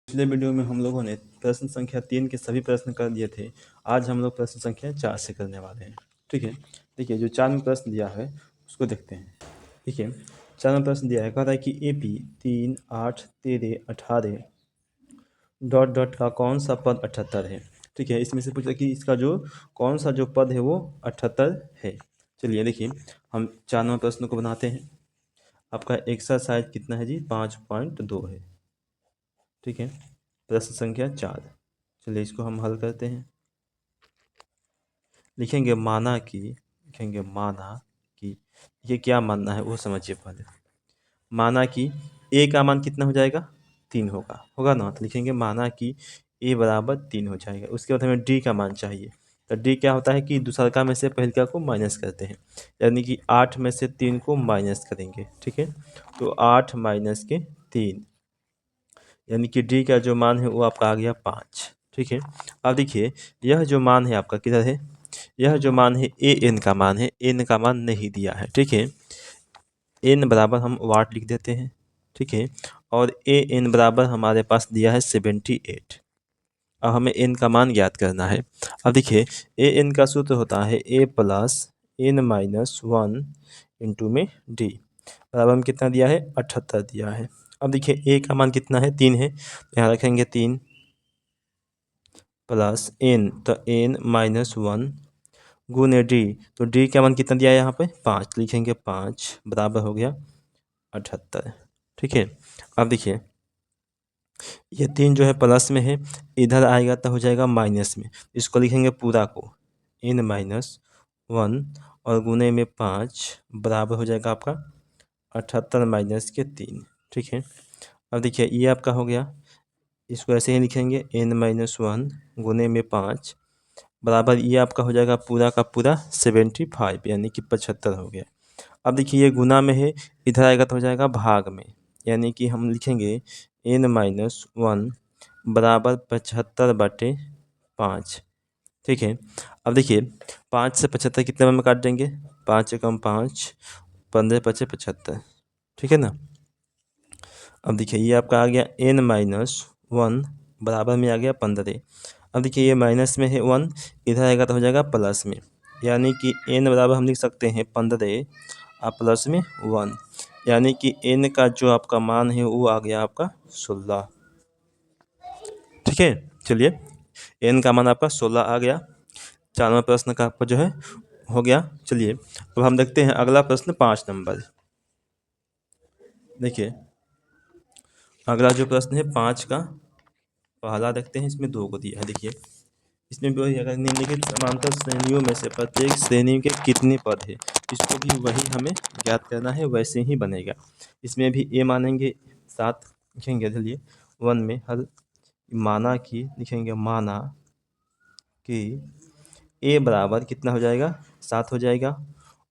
पिछले वीडियो में हम लोगों ने प्रश्न संख्या 3 के सभी प्रश्न कर दिए थे। आज हम लोग प्रश्न संख्या 4 से करने वाले हैं। ठीक है, देखिए जो 4 में प्रश्न दिया है उसको देखते हैं। देखिए 4 में प्रश्न दिया है, कह रहा है कि AP 3, 8, 13, 18 डॉट डॉट का कौन सा पद 78 है। ठीक है, इसमें से पूछा कि इसका जो कौन सा जो पद है वो 78 है। चलिए देखिए हम 4 नंबर प्रश्न को बनाते हैं। आपका एक्सरसाइज कितना है जी, 5.2 है। ठीक है, प्रश्न संख्या 4। चलिए इसको हम हल करते हैं। लिखेंगे माना कि ये क्या मानना है वो समझिए पहले। माना कि ए का मान कितना हो जाएगा, 3 होगा ना। तो लिखेंगे माना कि ए बराबर 3 हो जाएगा। उसके बाद हमें डी का मान चाहिए। तो डी क्या होता है कि दूसरका में से पहलका को माइनस करते हैं, यानी कि 8 में से 3 को माइनस करेंगे। ठीक है, तो 8 माइनस के 3, यानी कि डी का जो मान है वो आपका आ गया 5। ठीक है, अब देखिए यह जो मान है आपका किधर है, यह जो मान है ए एन का मान है, एन का मान नहीं दिया है। ठीक है, एन बराबर हम वाट लिख देते हैं। ठीक है, और ए एन बराबर हमारे पास दिया है 78। अब हमें एन का मान ज्ञात करना है। अब देखिए ए एन का सूत्र होता है ए प्लस एन माइनस 1 इंटू में डी, बराबर हम कितना दिया है, 78 दिया है। अब देखिए ए का मान कितना है, 3 है, तो यहाँ रखेंगे 3 प्लस एन, तो एन माइनस 1 गुने डी, तो डी का मान कितना दिया है यहाँ पे, 5, लिखेंगे 5 बराबर हो गया 78। ठीक है, अब देखिए ये 3 जो है प्लस में है, इधर आएगा तो हो जाएगा माइनस में। इसको लिखेंगे पूरा को n माइनस 1 और गुने में 5 बराबर हो जाएगा आपका 78 माइनस के 3। ठीक है, अब देखिए ये आपका हो गया, इसको ऐसे ही लिखेंगे n माइनस 1 गुने में 5 बराबर ये आपका हो जाएगा पूरा का पूरा 75, यानी कि 75 हो गया। अब देखिए ये गुना में है, इधर आएगा तो हो जाएगा भाग में, यानी कि हम लिखेंगे n माइनस 1 बराबर 75/5। ठीक है, अब देखिए 5 से 75 कितने में काट देंगे, 5 एकम 5, 15 पचे 75। ठीक है ना। अब देखिए ये आपका आ गया n माइनस 1 बराबर में आ गया 15। अब देखिए ये माइनस में है 1, इधर आएगा तो हो जाएगा प्लस में, यानी कि n बराबर हम लिख सकते हैं 15 और प्लस में 1, यानी कि n का जो आपका मान है वो आ गया आपका 16। ठीक है, चलिए n का मान आपका 16 आ गया। 4 नंबर प्रश्न का आपका जो है हो गया। चलिए अब हम देखते हैं अगला प्रश्न 5 नंबर। देखिए अगला जो प्रश्न है 5 का पहला देखते हैं, इसमें 2 को दिया है। देखिए इसमें भी वही, अगर निम्नलिखित समांतर श्रेणियों में से प्रत्येक श्रेणी के कितने पद है, इसको भी वही हमें ज्ञात करना है, वैसे ही बनेगा। इसमें भी ए मानेंगे 7 लिखेंगे। चलिए 1 में हल माना कि, लिखेंगे माना कि ए बराबर कितना हो जाएगा, 7 हो जाएगा,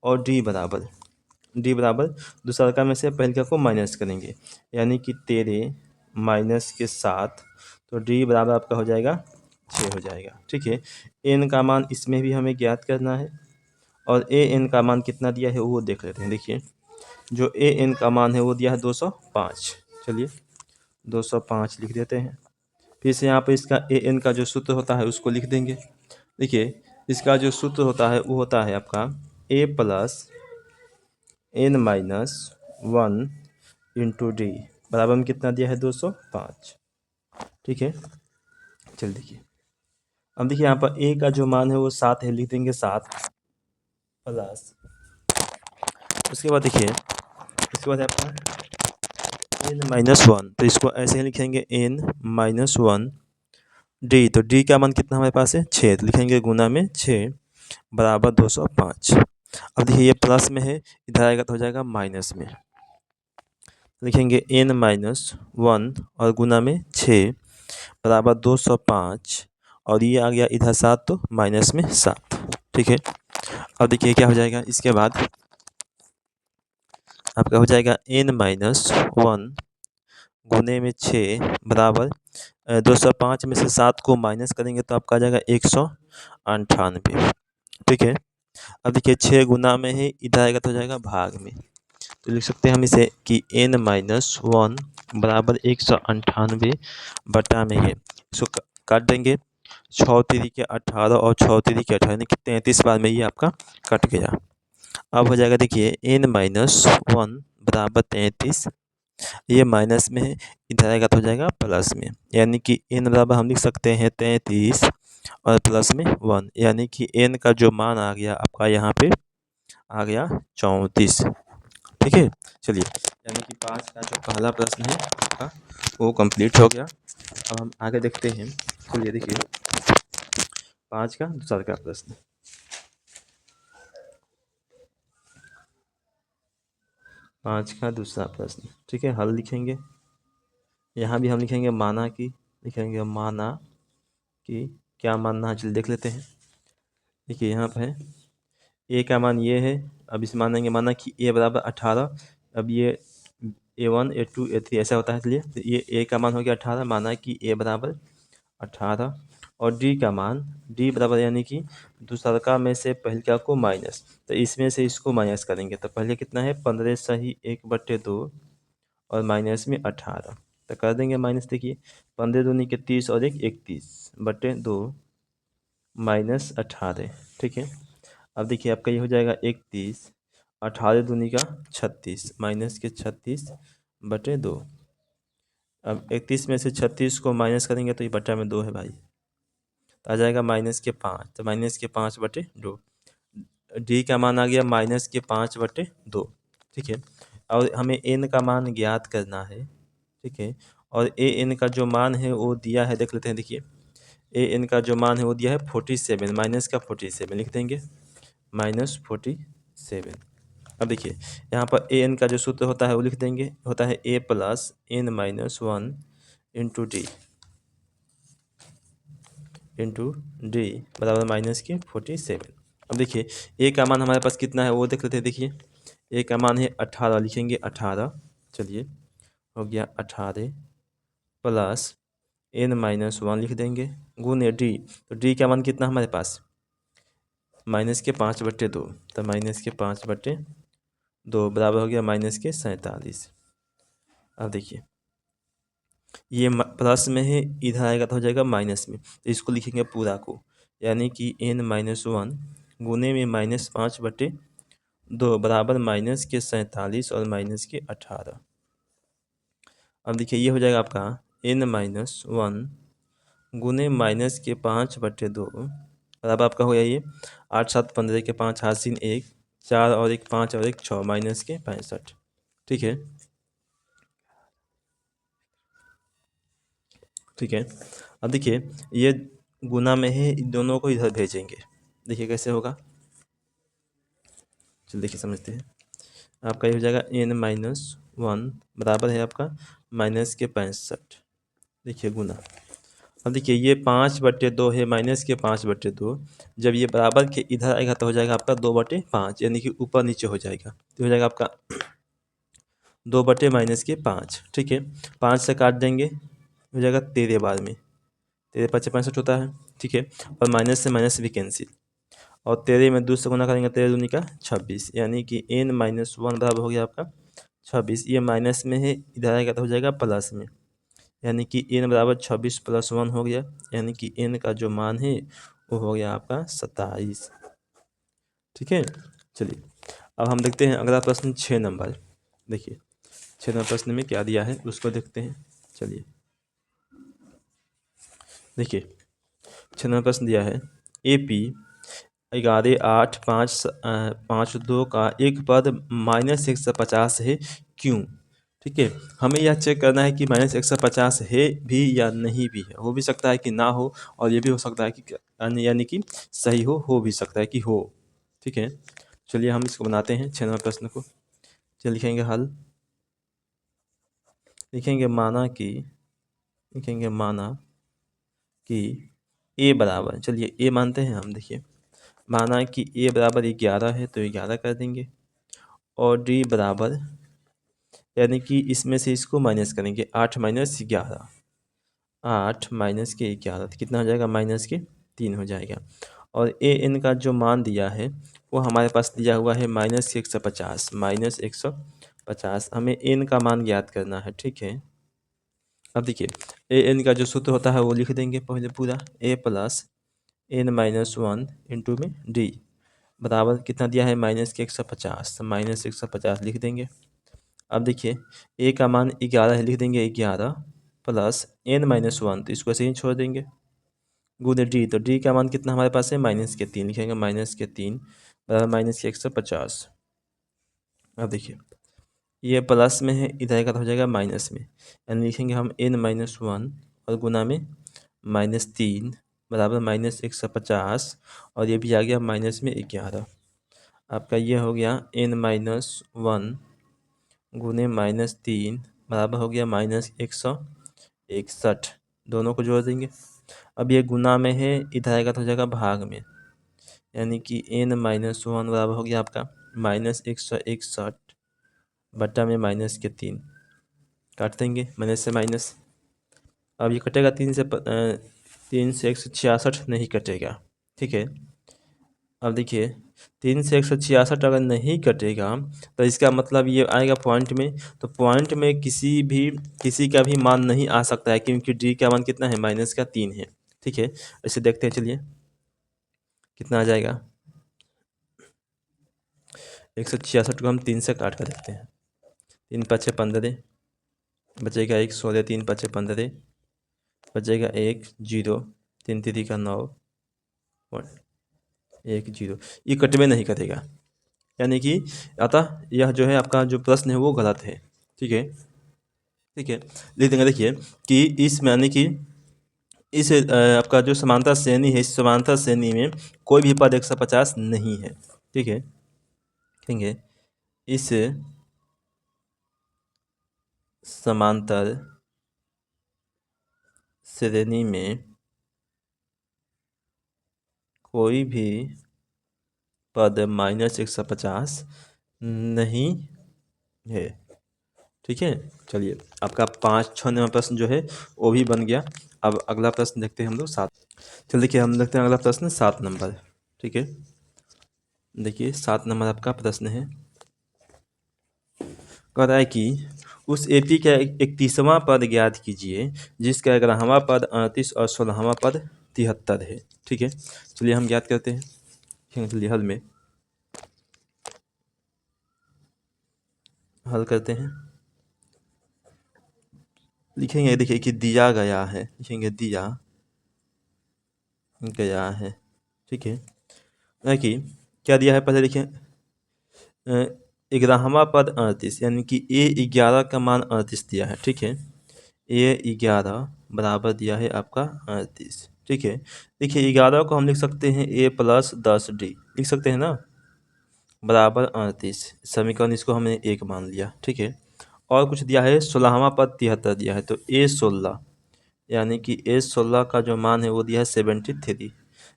और डी बराबर दूसरा में से पहले को माइनस करेंगे, यानी कि 13 माइनस के 7, तो डी बराबर आपका हो जाएगा 6 हो जाएगा। ठीक है, एन का मान इसमें भी हमें ज्ञात करना है, और ए एन का मान कितना दिया है वो देख लेते हैं। देखिए जो ए एन का मान है वो दिया है 205। चलिए 205 लिख देते हैं। फिर से यहाँ पर इसका ए एन का जो सूत्र होता है उसको लिख देंगे। देखिए इसका जो सूत्र होता है वो होता है आपका A plus N minus 1 into D, बराबर में कितना दिया है, 205। ठीक है, चल देखिए अब देखिए यहाँ पर ए का जो मान है वो 7 है, लिख देंगे 7 प्लस, उसके बाद देखिए इसके बाद आपका एन माइनस 1, तो इसको ऐसे ही लिखेंगे एन माइनस 1 डी, तो डी का मान कितना हमारे पास है, 6, तो लिखेंगे गुना में 6 बराबर 205। अब देखिए ये प्लस में है, इधर आएगा तो हो जाएगा माइनस में, लिखेंगे एन माइनस 1 और गुना में 6 बराबर 205, और ये आ गया इधर 7, तो माइनस में 7। ठीक है, अब देखिए क्या हो जाएगा, इसके बाद आपका हो जाएगा एन माइनस 1 गुने में 6 बराबर 205 में से 7 को माइनस करेंगे तो आपका आ जाएगा 198। ठीक है, अब देखिए 6 गुना में है, इधर आएगा तो हो जाएगा भाग में, तो लिख सकते हैं हम इसे कि n-1 बराबर 198 बटा में ये इसको काट देंगे। 6 3 के 18 और 6 3 के 18 यानी कि 33 बार में ये आपका कट गया। अब हो जाएगा देखिए n-1 बराबर 33, ये माइनस में है, इधर आएगा तो हो जाएगा प्लस में, यानी कि n बराबर हम लिख सकते हैं 33 और प्लस में 1, यानी कि n का जो मान आ गया आपका यहाँ पे आ गया 34। ठीक है, चलिए यानी कि 5 का जो पहला प्रश्न है आपका वो कंप्लीट हो गया। अब हम आगे देखते हैं। चलिए देखिए 5 का दूसरा का प्रश्न। 5 का दूसरा प्रश्न, ठीक है, हल लिखेंगे। यहाँ भी हम लिखेंगे माना कि, लिखेंगे माना कि, क्या मानना है चलिए देख लेते हैं। देखिए यहाँ पर है ए का मान ये है, अब इसे मानेंगे माना कि ए बराबर 18। अब ये A1 A2 A3 ऐसा होता है, इसलिए तो ये ए का मान हो गया 18, माना कि ए बराबर 18। और डी का मान, डी बराबर यानी कि दूसरा में से पहले को माइनस, तो इसमें से इसको माइनस करेंगे तो पहले कितना है 15 सही 1/2 और माइनस में 18, तो कर देंगे माइनस। देखिए 15 दूनी के 30 और 31/2 माइनस 18। ठीक है, अब देखिए आपका ये हो जाएगा 31, 18 दूनी का 36 माइनस के 36/2। अब 31 में से 36 को माइनस करेंगे तो ये बटा में 2 है भाई, तो आ जाएगा -5, तो -5/2। डी का मान आ गया -5/2। ठीक है, और हमें एन का मान ज्ञात करना है। ठीक है, और ए एन का जो मान है वो दिया है, देख लेते हैं। देखिए ए एन का जो मान है वो दिया है 47, माइनस का 47 लिख देंगे, -47। अब देखिए यहाँ पर ए एन का जो सूत्र होता है वो लिख देंगे, होता है a + n-1 इंटू डी बराबर -47। अब देखिए ए का मान हमारे पास कितना है वो देख लेते हैं। देखिए ए का मान है 18, लिखेंगे 18। चलिए हो गया 18 प्लस n-1 लिख देंगे गुने डी, तो डी का मान कितना हमारे पास -5/2, तो -5/2 बराबर हो गया -47। अब देखिए ये प्लस में है, इधर आएगा तो हो जाएगा माइनस में, तो इसको लिखेंगे पूरा को, यानी कि n-1 गुने में -5/2 बराबर -47 और -18। अब देखिए ये हो जाएगा आपका n-1 गुने -5/2 बराबर आपका हो गया ये 8 7 15 के 5 हासिल 1 4 और 1 5 और 1 6 -65। ठीक है, ठीक है। अब देखिए ये गुना में है, इन दोनों को इधर भेजेंगे। देखिए कैसे होगा, चलिए देखिए समझते हैं। आपका ये हो जाएगा n-1 बराबर है आपका -65। देखिए गुना, अब देखिए ये 5/2 है, -5/2, जब ये बराबर के इधर आएगा तो हो जाएगा आपका 2/5, यानी कि ऊपर नीचे हो जाएगा, तो हो जाएगा आपका 2/-5। ठीक है, 5 से काट देंगे हो जाएगा 13 बार में, 13×5 65 होता है। ठीक है, और माइनस से माइनस भी कैंसिल, और 13 में 2 से गुना करेंगे 13 दूनी का 26, यानी कि n-1 बराबर हो गया आपका 26। ये माइनस में है, इधर आएगा तो हो जाएगा प्लस में, यानी कि n बराबर 26 + 1 हो गया, यानी कि n का जो मान है वो हो गया आपका 27। ठीक है, चलिए अब हम देखते हैं अगला प्रश्न 6 नंबर। देखिए 6 नंबर प्रश्न में क्या दिया है उसको देखते हैं। चलिए देखिए 6 नंबर प्रश्न दिया है AP 11 8 5 5 2 का एक पद -150 है, क्यों। ठीक है, हमें यह चेक करना है कि -150 है भी या नहीं भी है, हो भी सकता है कि ना हो, और ये भी हो सकता है कि यानी कि सही हो भी सकता है कि हो। ठीक है, चलिए हम इसको बनाते हैं 6 नंबर प्रश्न को। चलिए लिखेंगे हल, लिखेंगे माना कि, लिखेंगे माना कि ए बराबर, चलिए ए मानते हैं हम। देखिए माना कि ए बराबर 11 है, तो 11 कर देंगे, और डी बराबर, यानी कि इसमें से इसको माइनस करेंगे, 8 - 11, 8 - 11 तो कितना हो जाएगा -3 हो जाएगा। और ए एन का जो मान दिया है वो हमारे पास दिया हुआ है -150, 50। हमें n का मान ज्ञात करना है, ठीक है। अब देखिए ए एन का जो सूत्र होता है वो लिख देंगे पहले पूरा, a plus n minus one into में डी बराबर कितना दिया है -150, -150 लिख देंगे। अब देखिए a का मान 11 है, लिख देंगे 11 प्लस n माइनस वन, तो इसको ऐसे ही छोड़ देंगे, गुने डी, तो डी का मान कितना हमारे पास है -3 लिखेंगे, -3 बराबर -150। अब देखिए ये प्लस में है, इधर का तो हो जाएगा माइनस में, यानी लिखेंगे हम n माइनस वन और गुना में -3 बराबर -150, और ये भी आ गया माइनस में 11। आपका ये हो गया n माइनस वन गुने -3 बराबर हो गया -161। दोनों को जोड़ देंगे। अब ये गुना में है, इधर आएगा तो हो जाएगा भाग में, यानी कि n माइनस वन बराबर हो गया आपका -161 बट्टा में -3, काट देंगे माइनस से माइनस। अब ये कटेगा 3 से 166 नहीं कटेगा, ठीक है। अब देखिए 3 से 166 अगर नहीं कटेगा तो इसका मतलब ये आएगा पॉइंट में, तो पॉइंट में किसी का भी मान नहीं आ सकता है, क्योंकि डी का मान कितना है -3 है, ठीक है। ऐसे देखते हैं, चलिए कितना आ जाएगा। 166 को हम 3 से काट कर देखते हैं, 3 5 15 बचेगा 1, 16 3 5 15 बचेगा 1 0, 3 3 का 9 1 0, ये कटवे नहीं करेगा, यानी कि अतः यह जो है आपका जो प्रश्न है वो गलत है, ठीक है। ठीक है, लिख देंगे। देखिए कि इस यानी कि इस आपका जो समांतर श्रेणी है, इस समांतर श्रेणी में कोई भी पद 150 नहीं है, ठीक है। ठीक है, इस समांतर श्रेणी में कोई भी पद -150 नहीं है, ठीक है। चलिए आपका 5-6 नंबर प्रश्न जो है वो भी बन गया। अब अगला प्रश्न देखते हैं हम लोग 7। चलिए देखिए हम देखते हैं अगला प्रश्न 7 नंबर, ठीक है। देखिए 7 नंबर आपका प्रश्न है, कह रहा है कि उस एपी का 31वां पद ज्ञात कीजिए जिसका 11वां पद 38 और 16वां पद 73 है, ठीक है। चलिए हम ज्ञात करते हैं, चलिए हल करते हैं। लिखेंगे देखिए कि दिया गया है, लिखेंगे दिया गया है, ठीक है। कि क्या दिया है पहले लिखें, 11वां पद 38, यानी कि A11 का मान 38 दिया है, ठीक है। A11 बराबर दिया है आपका 38, ठीक है। देखिए 11 को हम लिख सकते हैं A प्लस 10D, लिख सकते हैं ना, बराबर 38, समीकरण इसको हमने 1 मान लिया, ठीक है। और कुछ दिया है 16वां पद 73 दिया है, तो A16 यानी कि A16 का जो मान है वो दिया है 73,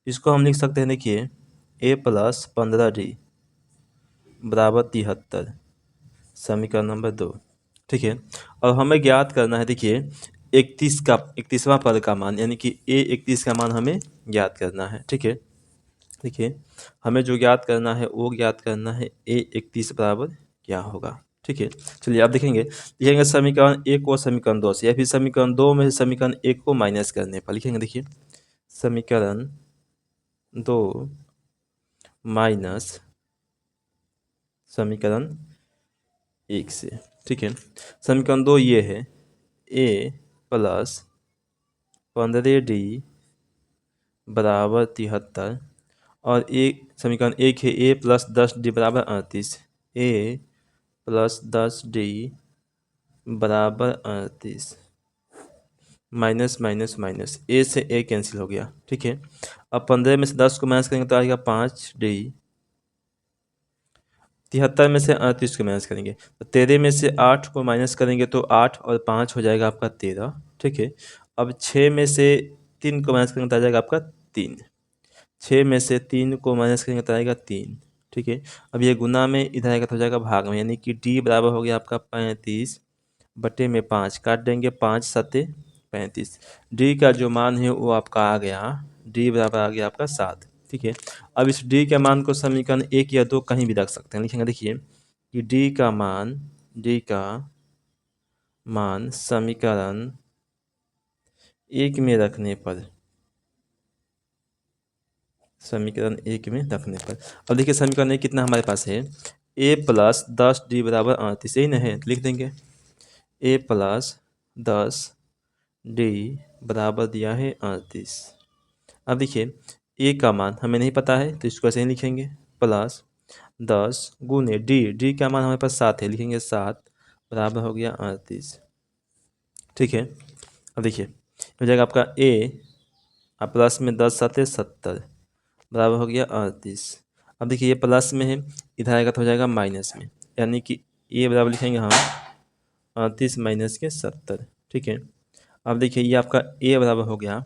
इसको हम लिख सकते हैं, देखिए A प्लस 15D बराबर 73, समीकरण नंबर 2, ठीक है। और हमें ज्ञात करना है, देखिए 31वां पद का मान, यानी कि A31 का मान हमें ज्ञात करना है, ठीक है। देखिए हमें जो ज्ञात करना है वो ज्ञात करना है A31 बराबर क्या होगा, ठीक है। चलिए आप लिखेंगे समीकरण 1 को समीकरण 2 से, या फिर समीकरण 2 में से समीकरण 1 को माइनस करने पर लिखेंगे। देखिए समीकरण 2 माइनस समीकरण 1 से, ठीक है। समीकरण 2 ये है A प्लस 15D बराबर 73, और एक समीकरण 1 है A प्लस 10D बराबर 38, A प्लस 10D बराबर 38, माइनस माइनस माइनस, A से A कैंसिल हो गया, ठीक है। अब 15 में से 10 को माइनस करेंगे तो आएगा 5D, 73 में से 38 को माइनस करेंगे तो 13 में से 8 को माइनस करेंगे तो 8 और 5 हो जाएगा आपका 13, ठीक है। अब 6 में से 3 को माइनस करेंगे तो आ जाएगा आपका 3, 6 में से 3 को माइनस करेंगे तो आएगा 3, ठीक है। अब ये गुना में इधर आएगा तो हो जाएगा भाग में, यानी कि D बराबर हो गया आपका 35 बटे में 5, काट देंगे 5 सत्ते 35, D का जो मान है वो आपका आ गया, D बराबर आ गया आपका 7, ठीक है। अब इस D के मान को समीकरण 1 या 2 कहीं भी रख सकते हैं, लिखेंगे देखिए कि D का मान डी का मान समीकरण 1 में रखने पर, समीकरण 1 में रखने पर। अब देखिए समीकरण 1 कितना हमारे पास है, a प्लस 10d बराबर 38, यही ना है, लिख देंगे a प्लस 10d बराबर दिया है 38। अब देखिए a का मान हमें नहीं पता है तो इसको ऐसे ही लिखेंगे, प्लस 10 गुने d का मान हमारे पास 7 है, लिखेंगे 7 बराबर हो गया 38। ठीक है, अब देखिए हो जाएगा आपका a प्लस में 10 7 70 बराबर हो गया 38। अब देखिए ये प्लस में है, इधर आएगा तो हो जाएगा माइनस में, यानी कि ये बराबर लिखेंगे हम 38 माइनस के 70। ठीक है, अब देखिए ये आपका ए बराबर हो गया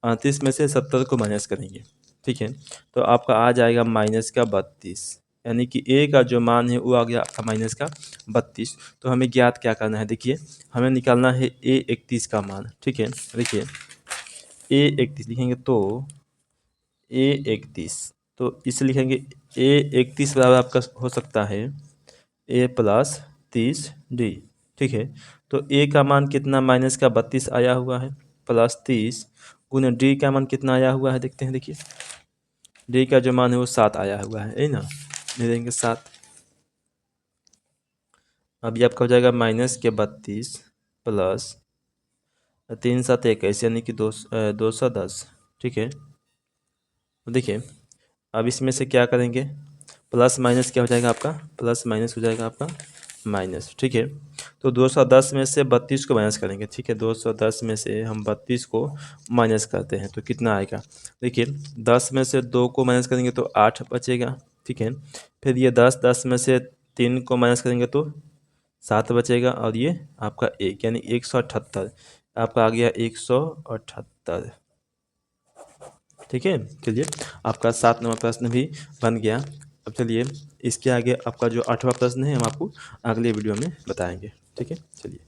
38 में से 70 को माइनस करेंगे। ठीक है, तो आपका आ जाएगा माइनस का 32, यानी कि ए का जो मान है वो आ गया आपका माइनस का 32। तो हमें ज्ञात क्या करना है, देखिए हमें निकालना है ए 31 का मान। ठीक है, देखिए ए 31 लिखेंगे तो ए 31, तो इसे लिखेंगे ए 31 बराबर आपका हो सकता है ए प्लस 30d। ठीक है, तो ए का मान कितना माइनस का 32 आया हुआ है, प्लस 30 गुने डी का मान कितना आया हुआ है, देखते हैं। देखिए डी का जो मान है वो 7 आया हुआ है ना, दे देंगे 7। अब ये आपका हो जाएगा माइनस के 32 प्लस 3 7 21, यानी कि 210। ठीक है, तो देखिए अब इसमें से क्या करेंगे, प्लस माइनस क्या हो जाएगा आपका, प्लस माइनस हो जाएगा आपका माइनस। ठीक है, तो 210 में से 32 को माइनस करेंगे। ठीक है, 210 में से हम 32 को माइनस करते हैं तो कितना आएगा, देखिए 10 में से 2 को माइनस करेंगे तो 8 बचेगा। ठीक है, फिर ये 10 में से 3 को माइनस करेंगे तो 7 बचेगा, और ये आपका 1 यानी 178 आपका आ गया 178। ठीक है, चलिए आपका 7 नंबर प्रश्न भी बन गया। अब चलिए इसके आगे आपका जो 8वां प्रश्न है हम आपको अगले वीडियो में बताएंगे। ठीक है, चलिए।